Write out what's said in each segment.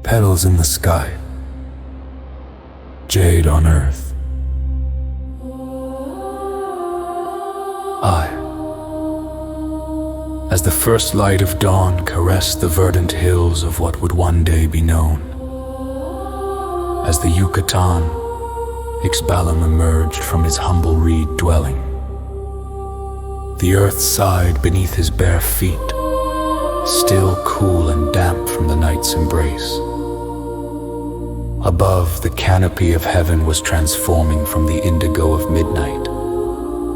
Petals in the sky, jade on earth. I, as the first light of dawn caressed the verdant hills of what would one day be known as the Yucatan, Ixbalam emerged from his humble reed dwelling. The earth sighed beneath his bare feet, still cool and damp from the night's embrace. Above, the canopy of heaven was transforming from the indigo of midnight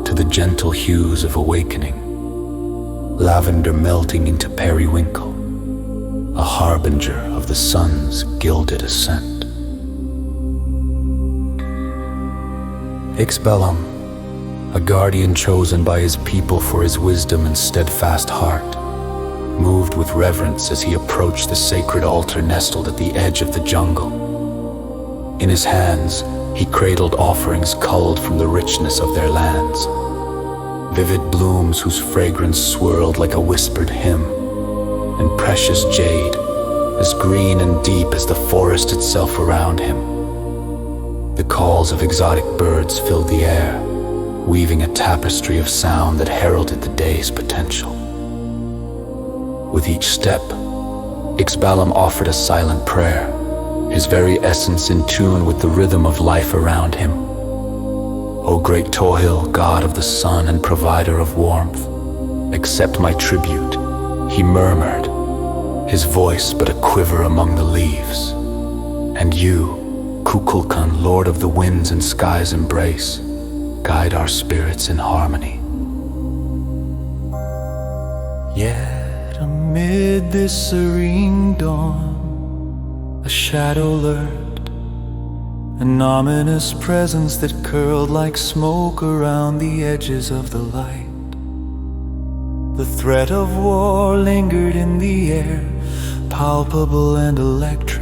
to the gentle hues of awakening, lavender melting into periwinkle, a harbinger of the sun's gilded ascent. Ixbalam, a guardian chosen by his people for his wisdom and steadfast heart, moved with reverence as he approached the sacred altar nestled at the edge of the jungle. In his hands, he cradled offerings culled from the richness of their lands, vivid blooms whose fragrance swirled like a whispered hymn, and precious jade, as green and deep as the forest itself around him. The calls of exotic birds filled the air, weaving a tapestry of sound that heralded the day's potential. With each step, Ixbalam offered a silent prayer, his very essence in tune with the rhythm of life around him. O great Tohil, god of the sun and provider of warmth, accept my tribute, he murmured, his voice but a quiver among the leaves. And you, Kukulkan, lord of the winds and sky's embrace, guide our spirits in harmony. Yet amid this serene dawn, a shadow lurked, an ominous presence that curled like smoke around the edges of the light. The threat of war lingered in the air, palpable and electric.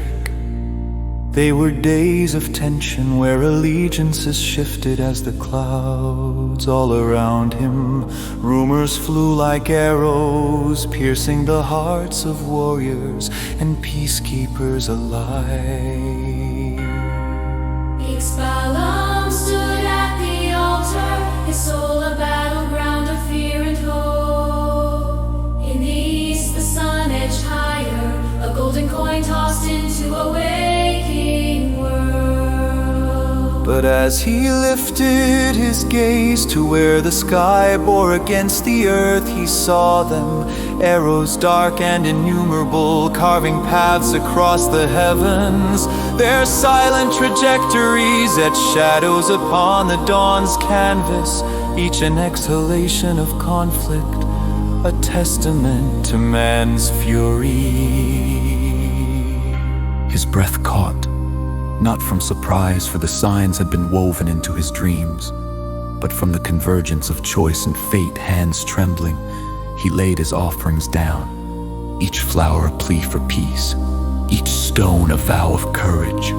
They were days of tension where allegiances shifted as the clouds all around him. Rumors flew like arrows, piercing the hearts of warriors and peacekeepers alike. Ixbalam stood at the altar, his soul a battleground of fear and hope. In the east the sun edged higher, a golden coin tossed into a waking world. But as he lifted his gaze to where the sky bore against the earth, he saw them, arrows dark and innumerable, carving paths across the heavens. Their silent trajectories etched shadows upon the dawn's canvas, each an exhalation of conflict, a testament to man's fury. His breath caught, not from surprise, for the signs had been woven into his dreams, but from the convergence of choice and fate. Hands trembling, he laid his offerings down, each flower a plea for peace, each stone a vow of courage.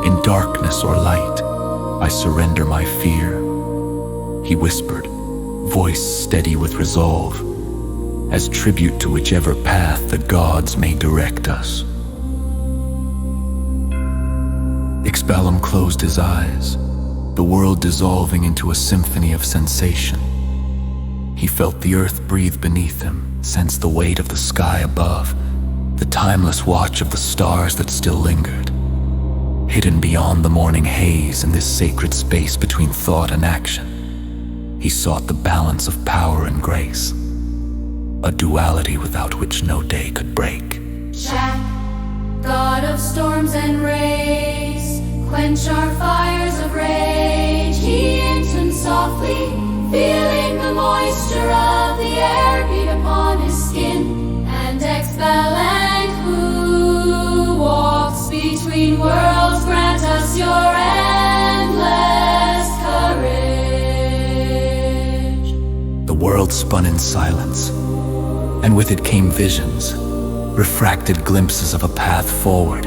In darkness or light, I surrender my fear, he whispered, voice steady with resolve, as tribute to whichever path the gods may direct us. Ixbalam closed his eyes, the world dissolving into a symphony of sensation. He felt the earth breathe beneath him, sensed the weight of the sky above, the timeless watch of the stars that still lingered. Hidden beyond the morning haze in this sacred space between thought and action, he sought the balance of power and grace, a duality without which no day could break. Shak, god of storms and rays, quench our fires of rage. He intoned softly, feeling the moisture of the air beat upon his skin. And Ixbalam, who walks between worlds, grant us your endless courage. The world spun in silence, and with it came visions, refracted glimpses of a path forward.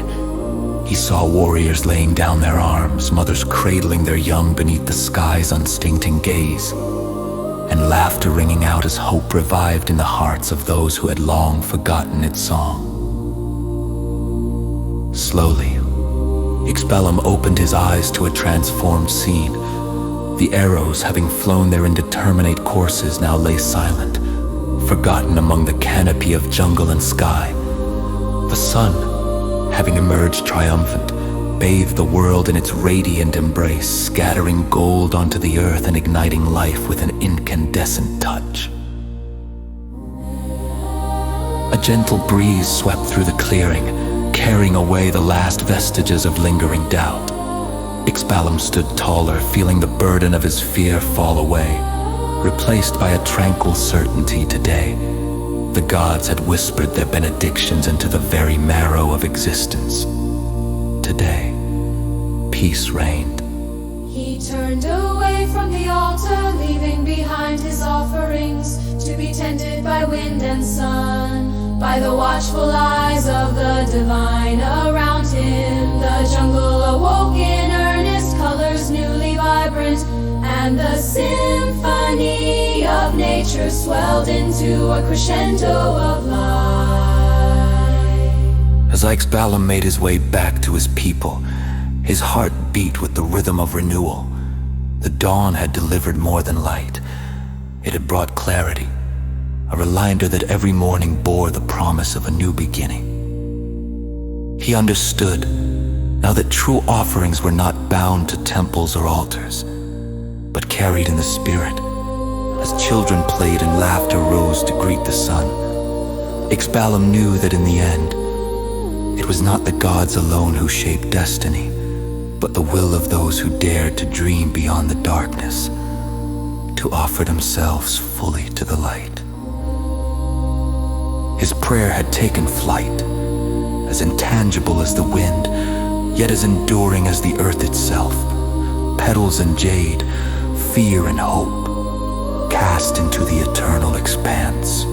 He saw warriors laying down their arms, mothers cradling their young beneath the sky's unstinting gaze, and laughter ringing out as hope revived in the hearts of those who had long forgotten its song. Slowly, Ixbalam opened his eyes to a transformed scene. The arrows, having flown their indeterminate courses, now lay silent, forgotten among the canopy of jungle and sky. The sun, having emerged triumphant, bathed the world in its radiant embrace, scattering gold onto the earth and igniting life with an incandescent touch. A gentle breeze swept through the clearing, carrying away the last vestiges of lingering doubt. Ixbalam stood taller, feeling the burden of his fear fall away, replaced by a tranquil certainty today. The gods had whispered their benedictions into the very marrow of existence. Today, peace reigned. He turned away from the altar, leaving behind his offerings to be tended by wind and sun, by the watchful eyes of the divine around him. The jungle awoke in earnest, colors newly vibrant, and the symphony of nature swelled into a crescendo of life. As Ixbalam made his way back to his people, his heart beat with the rhythm of renewal. The dawn had delivered more than light. It had brought clarity, a reminder that every morning bore the promise of a new beginning. He understood, now that true offerings were not bound to temples or altars, but carried in the spirit. As children played and laughter rose to greet the sun, Ixbalam knew that in the end, it was not the gods alone who shaped destiny, but the will of those who dared to dream beyond the darkness, to offer themselves fully to the light. His prayer had taken flight, as intangible as the wind, yet as enduring as the earth itself. Petals and jade, fear and hope, cast into the eternal expanse.